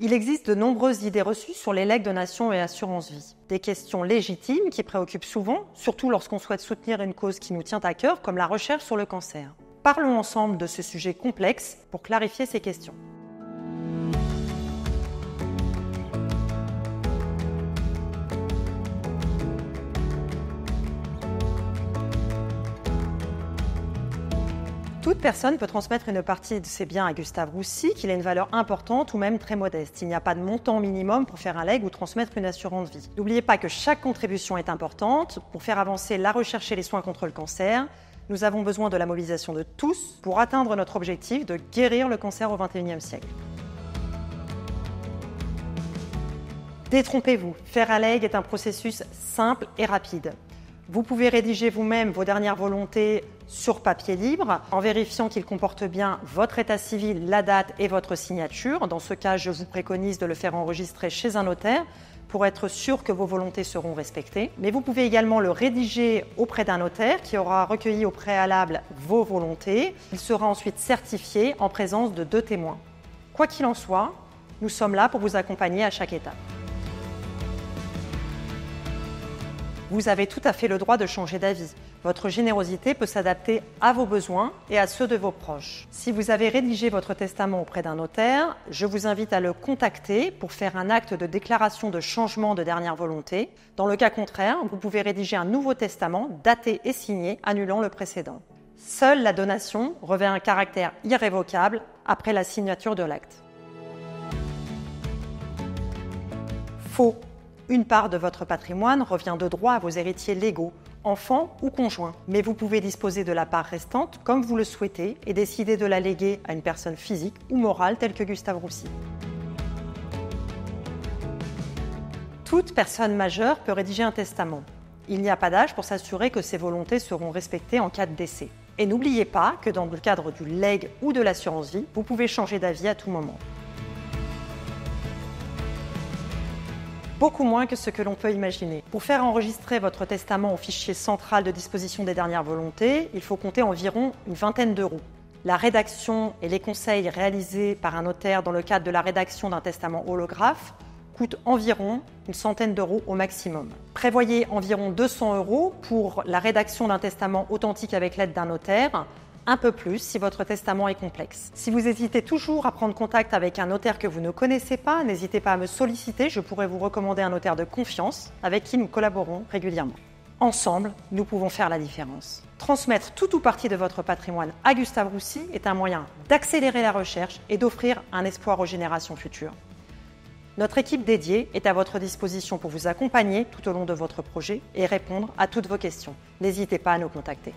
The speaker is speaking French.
Il existe de nombreuses idées reçues sur les legs donation et assurance vie. Des questions légitimes qui préoccupent souvent, surtout lorsqu'on souhaite soutenir une cause qui nous tient à cœur, comme la recherche sur le cancer. Parlons ensemble de ce sujet complexe pour clarifier ces questions. Toute personne peut transmettre une partie de ses biens à Gustave Roussy, qu'il ait une valeur importante ou même très modeste. Il n'y a pas de montant minimum pour faire un legs ou transmettre une assurance vie. N'oubliez pas que chaque contribution est importante. Pour faire avancer la recherche et les soins contre le cancer, nous avons besoin de la mobilisation de tous pour atteindre notre objectif de guérir le cancer au XXIe siècle. Détrompez-vous, faire un legs est un processus simple et rapide. Vous pouvez rédiger vous-même vos dernières volontés sur papier libre en vérifiant qu'il comporte bien votre état civil, la date et votre signature. Dans ce cas, je vous préconise de le faire enregistrer chez un notaire pour être sûr que vos volontés seront respectées. Mais vous pouvez également le rédiger auprès d'un notaire qui aura recueilli au préalable vos volontés. Il sera ensuite certifié en présence de 2 témoins. Quoi qu'il en soit, nous sommes là pour vous accompagner à chaque étape. Vous avez tout à fait le droit de changer d'avis. Votre générosité peut s'adapter à vos besoins et à ceux de vos proches. Si vous avez rédigé votre testament auprès d'un notaire, je vous invite à le contacter pour faire un acte de déclaration de changement de dernière volonté. Dans le cas contraire, vous pouvez rédiger un nouveau testament daté et signé, annulant le précédent. Seule la donation revêt un caractère irrévocable après la signature de l'acte. Faux. Une part de votre patrimoine revient de droit à vos héritiers légaux, enfants ou conjoints. Mais vous pouvez disposer de la part restante comme vous le souhaitez et décider de la léguer à une personne physique ou morale telle que Gustave Roussy. Toute personne majeure peut rédiger un testament. Il n'y a pas d'âge pour s'assurer que ses volontés seront respectées en cas de décès. Et n'oubliez pas que dans le cadre du legs ou de l'assurance vie, vous pouvez changer d'avis à tout moment. Beaucoup moins que ce que l'on peut imaginer. Pour faire enregistrer votre testament au fichier central de disposition des dernières volontés, il faut compter environ une vingtaine d'euros. La rédaction et les conseils réalisés par un notaire dans le cadre de la rédaction d'un testament holographe coûtent environ une centaine d'euros au maximum. Prévoyez environ 200 euros pour la rédaction d'un testament authentique avec l'aide d'un notaire, un peu plus si votre testament est complexe. Si vous hésitez toujours à prendre contact avec un notaire que vous ne connaissez pas, n'hésitez pas à me solliciter, je pourrais vous recommander un notaire de confiance avec qui nous collaborons régulièrement. Ensemble, nous pouvons faire la différence. Transmettre tout ou partie de votre patrimoine à Gustave Roussy est un moyen d'accélérer la recherche et d'offrir un espoir aux générations futures. Notre équipe dédiée est à votre disposition pour vous accompagner tout au long de votre projet et répondre à toutes vos questions. N'hésitez pas à nous contacter.